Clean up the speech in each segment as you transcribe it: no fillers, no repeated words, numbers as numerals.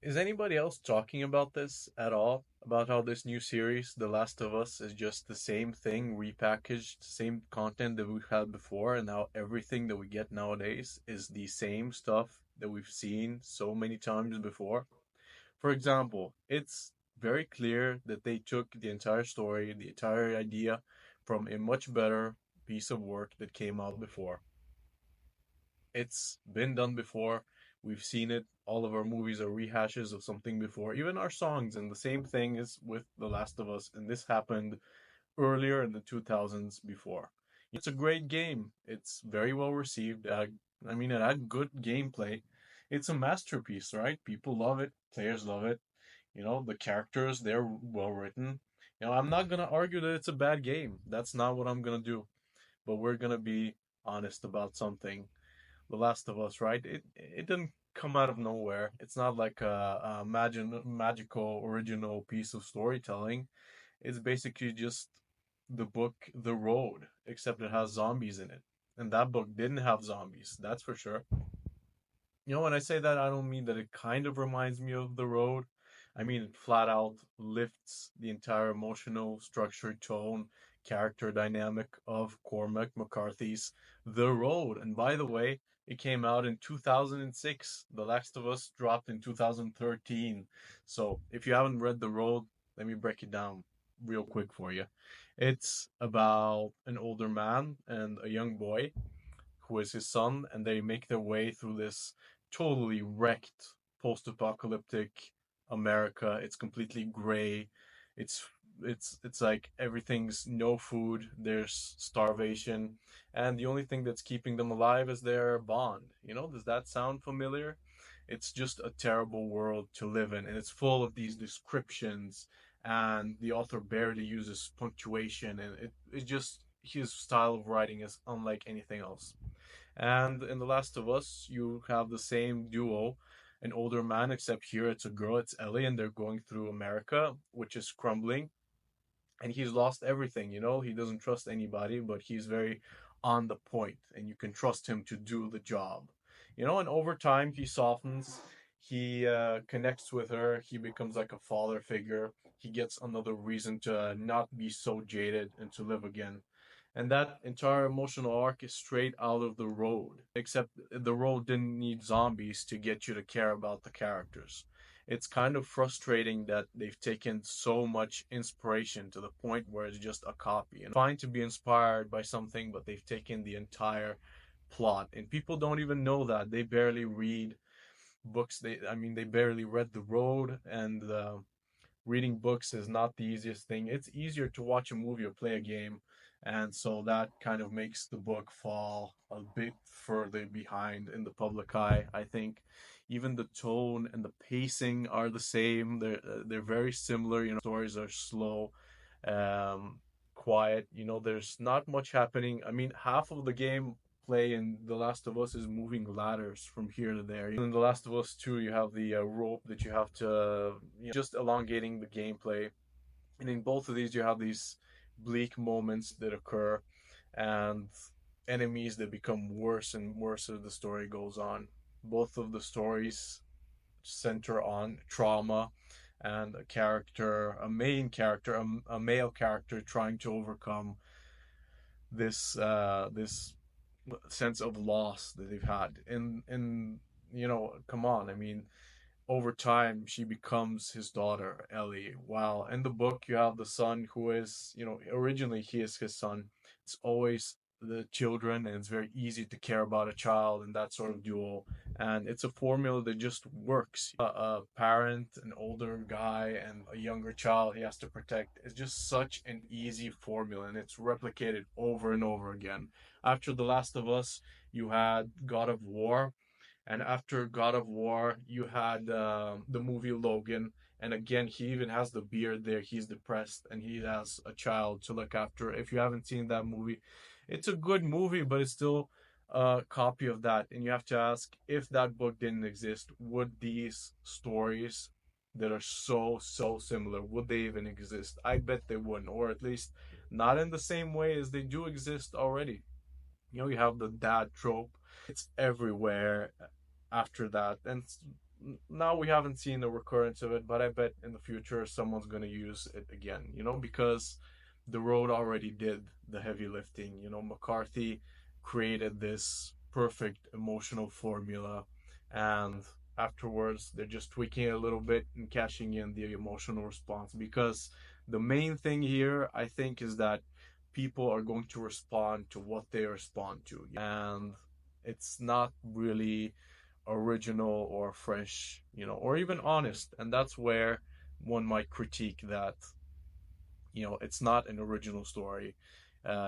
Is anybody else talking about this at all? About how this new series, The Last of Us, is just the same thing repackaged, same content that we've had before, and how everything that we get nowadays is the same stuff that we've seen so many times before? For example, it's very clear that they took the entire story, the entire idea from a much better piece of work that came out before. It's been done before. We've seen it. All of our movies are rehashes of something before, even our songs. And the same thing is with The Last of Us. And this happened earlier in the 2000s before. It's a great game. It's very well received. I mean, it had good gameplay. It's a masterpiece, right? People love it. Players love it. The characters, they're well written. I'm not going to argue that it's a bad game. That's not what I'm going to do. But we're going to be honest about something. The Last of Us, right? It didn't come out of nowhere. It's not like a magical original piece of storytelling. It's basically just the book The Road, except it has zombies in it. And that book didn't have zombies, that's for sure. When I say that, I don't mean that it kind of reminds me of The Road. I mean, it flat out lifts the entire emotional structure, tone, character dynamic of Cormac McCarthy's The Road. And by the way, it came out in 2006. The Last of Us dropped in 2013. So if you haven't read The Road, let me break it down real quick for you. It's about an older man and a young boy who is his son, and they make their way through this totally wrecked post-apocalyptic America. It's completely gray. It's it's like everything's no food. There's starvation, and the only thing that's keeping them alive is their bond. Does that sound familiar? It's just a terrible world to live in, and it's full of these descriptions. And the author barely uses punctuation, and it just his style of writing is unlike anything else. And in The Last of Us, you have the same duo, an older man, except here it's a girl, it's Ellie, and they're going through America, which is crumbling. And he's lost everything. He doesn't trust anybody, but he's very on the point, and you can trust him to do the job. And over time, he softens, he connects with her, he becomes like a father figure, he gets another reason to not be so jaded and to live again. And that entire emotional arc is straight out of The Road, except The Road didn't need zombies to get you to care about the characters. It's kind of frustrating that they've taken so much inspiration to the point where it's just a copy. And fine to be inspired by something, but they've taken the entire plot. And people don't even know that. They barely read books. I mean, they barely read The Road, and reading books is not the easiest thing. It's easier to watch a movie or play a game, and so that kind of makes the book fall a bit further behind in the public eye. I think even the tone and the pacing are the same. They're very similar. Stories are slow, quiet. There's not much happening. I mean, half of the game play in The Last of Us is moving ladders from here to there. In The Last of Us 2, you have the rope that you have to, just elongating the gameplay. And in both of these, you have these bleak moments that occur, and enemies that become worse and worse as the story goes on. Both of the stories center on trauma and a main character, a male character trying to overcome this sense of loss that they've had. And come on, I mean, over time she becomes his daughter Ellie, while in the book you have the son who is, originally he is his son. It's always the children, and it's very easy to care about a child and that sort of duo, and it's a formula that just works. A parent, an older guy, and a younger child he has to protect. It's just such an easy formula, and it's replicated over and over again. After The Last of Us, you had God of War, and after God of War, you had the movie Logan. And again, he even has the beard there. He's depressed and he has a child to look after. If you haven't seen that movie, it's a good movie, but it's still a copy of that. And you have to ask, if that book didn't exist, would these stories that are so similar, would they even exist? I bet they wouldn't, or at least not in the same way as they do exist already. You have the dad trope. It's everywhere after that. And now we haven't seen a recurrence of it, but I bet in the future someone's going to use it again, because the road already did the heavy lifting. McCarthy created this perfect emotional formula, and afterwards they're just tweaking it a little bit and cashing in the emotional response, because the main thing here, I think, is that people are going to respond to what they respond to, and it's not really original or fresh, or even honest. And that's where one might critique that, it's not an original story.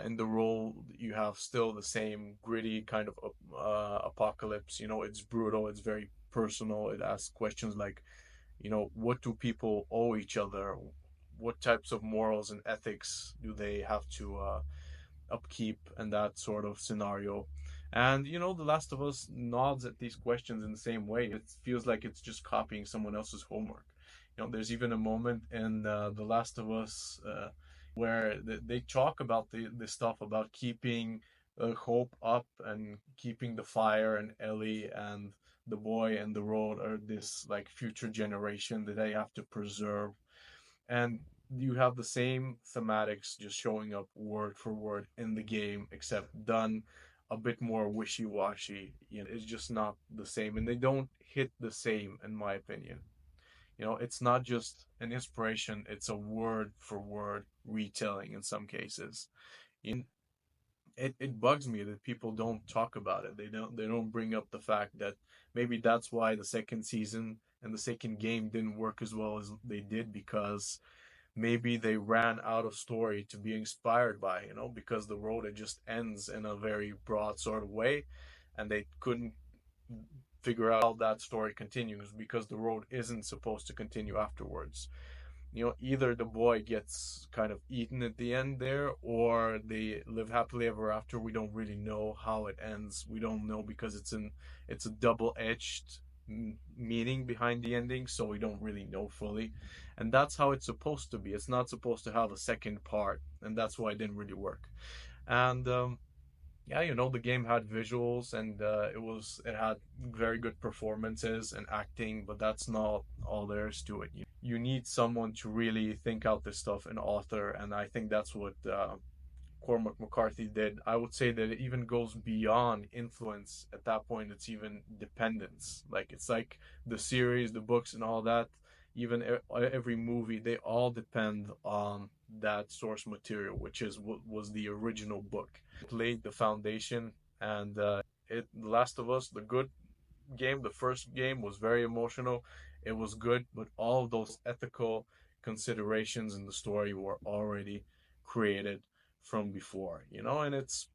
In the role, you have still the same gritty kind of apocalypse. It's brutal, it's very personal. It asks questions like, what do people owe each other? What types of morals and ethics do they have to upkeep and that sort of scenario. And The Last of Us nods at these questions in the same way. It feels like it's just copying someone else's homework. There's even a moment in The Last of Us where they talk about the stuff about keeping hope up and keeping the fire, and Ellie and the boy and the road are this like future generation that they have to preserve. And you have the same thematics just showing up word for word in the game, except done a bit more wishy-washy. It's just not the same, and they don't hit the same, in my opinion. It's not just an inspiration, it's a word for word retelling in some cases. It bugs me that people don't talk about it. They don't bring up the fact that maybe that's why the second season and the second game didn't work as well as they did, because maybe they ran out of story to be inspired by, because the road, it just ends in a very broad sort of way, and they couldn't figure out how that story continues because the road isn't supposed to continue afterwards. Either the boy gets kind of eaten at the end there, or they live happily ever after. We don't really know how it ends. We don't know because it's a double-edged meaning behind the ending, so we don't really know fully. And that's how it's supposed to be. It's not supposed to have a second part, and that's why it didn't really work. And yeah, the game had visuals, and it had very good performances and acting, but that's not all there is to it. You need someone to really think out this stuff, an author, and I think that's what Cormac McCarthy did. I would say that it even goes beyond influence. At that point, it's even dependence. Like, it's like the series, the books, and all that. Even every movie, they all depend on that source material, which is what was the original book. It laid the foundation, and The Last of Us, the good game, the first game was very emotional. It was good, but all of those ethical considerations in the story were already created from before, and it's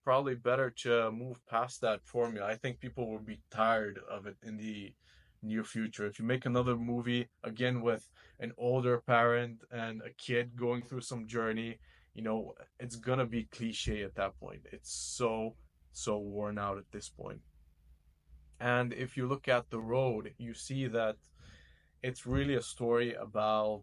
probably better to move past that formula. I think people will be tired of it in the near future. If you make another movie again with an older parent and a kid going through some journey, it's gonna be cliche at that point. It's so worn out at this point. And if you look at The Road, you see that it's really a story about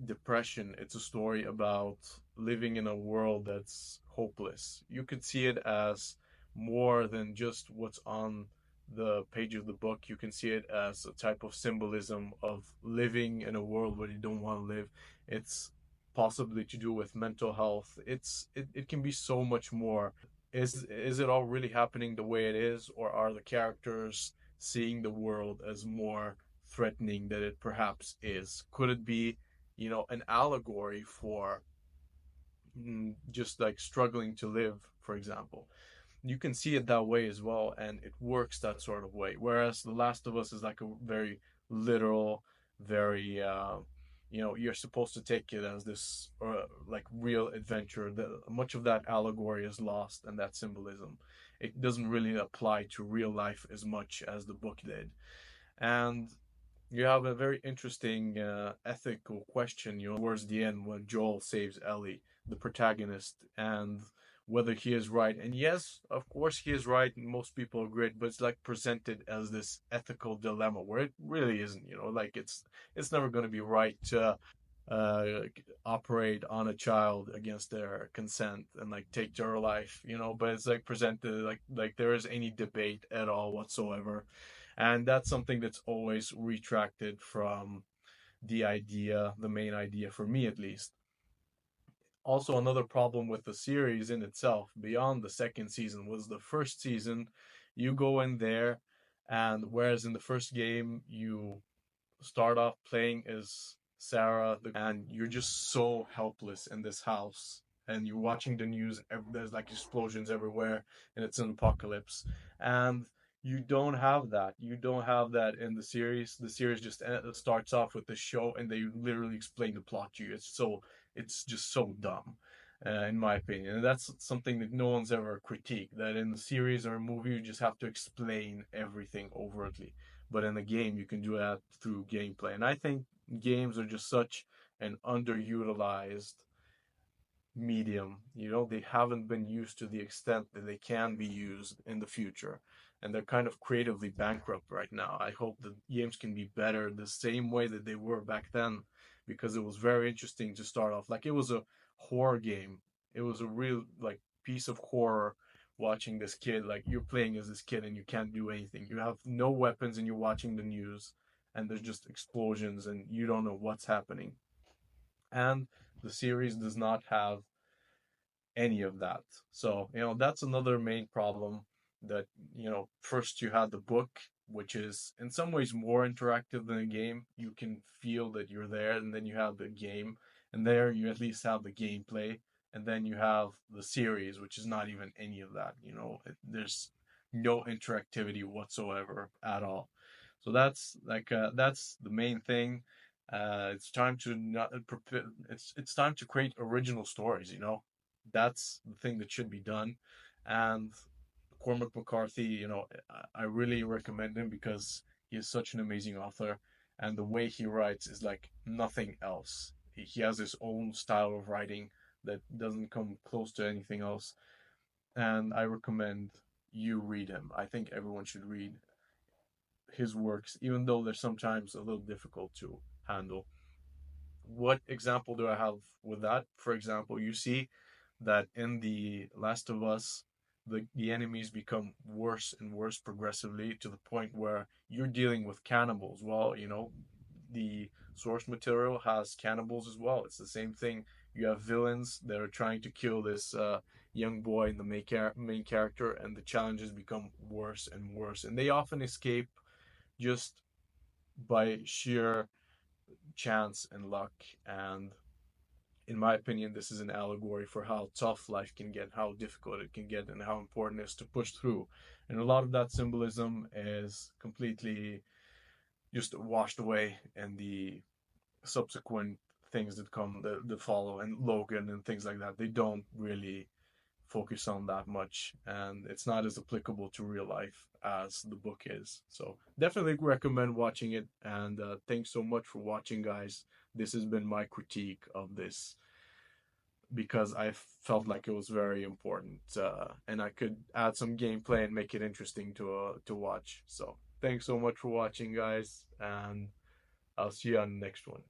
depression. It's a story about living in a world that's hopeless. You could see it as more than just what's on the page of the book. You can see it as a type of symbolism of living in a world where you don't want to live. It's possibly to do with mental health. It can be so much more. Is it all really happening the way it is, or are the characters seeing the world as more threatening than it perhaps is? Could it be, an allegory for just like struggling to live, for example? You can see it that way as well, and it works that sort of way. Whereas The Last of Us is like a very literal, very you're supposed to take it as this like real adventure. Much of that allegory is lost, and that symbolism, it doesn't really apply to real life as much as the book did. And you have a very interesting ethical question, towards the end when Joel saves Ellie, the protagonist, and whether he is right. And yes, of course he is right, and most people agree, but it's like presented as this ethical dilemma where it really isn't, like it's never going to be right to uh operate on a child against their consent and like take their life, but it's like presented like there is any debate at all whatsoever. And that's something that's always retracted from the main idea for me at least. Also, another problem with the series in itself, beyond the second season, was the first season. You go in there, and whereas in the first game, you start off playing as Sarah, and you're just so helpless in this house. And you're watching the news, there's like explosions everywhere, and it's an apocalypse. And you don't have that. You don't have that in the series. The series just starts off with the show, and they literally explain the plot to you. It's just so dumb, in my opinion. And that's something that no one's ever critiqued. That in the series or a movie, you just have to explain everything overtly, but in a game you can do that through gameplay. And I think games are just such an underutilized medium. They haven't been used to the extent that they can be used in the future. And they're kind of creatively bankrupt right now. I hope the games can be better the same way that they were back then, because it was very interesting to start off. Like, it was a horror game. It was a real like piece of horror, watching this kid, like you're playing as this kid and you can't do anything. You have no weapons and you're watching the news, and there's just explosions and you don't know what's happening. And the series does not have any of that. So, that's another main problem, that, first you had the book, which is in some ways more interactive than a game. You can feel that you're there, and then you have the game, and there you at least have the gameplay, and then you have the series, which is not even any of that. There's no interactivity whatsoever at all. So that's the main thing. It's time to not it's time to create original stories. That's the thing that should be done. And Cormac McCarthy, I really recommend him because he is such an amazing author, and the way he writes is like nothing else. He has his own style of writing that doesn't come close to anything else, and I recommend you read him. I think everyone should read his works, even though they're sometimes a little difficult to handle. What example do I have with that? For example, you see that in The Last of Us, the enemies become worse and worse progressively, to the point where you're dealing with cannibals. Well, the source material has cannibals as well. It's the same thing. You have villains that are trying to kill this young boy in the main character, and the challenges become worse and worse. And they often escape just by sheer chance and luck. And in my opinion, this is an allegory for how tough life can get, how difficult it can get, and how important it is to push through. And a lot of that symbolism is completely just washed away in the subsequent things that come, that follow, and Logan and things like that. They don't really focus on that much, and it's not as applicable to real life as the book is. So definitely recommend watching it. And thanks so much for watching, guys. This has been my critique of this, because I felt like it was very important, and I could add some gameplay and make it interesting to watch. So thanks so much for watching, guys, and I'll see you on the next one.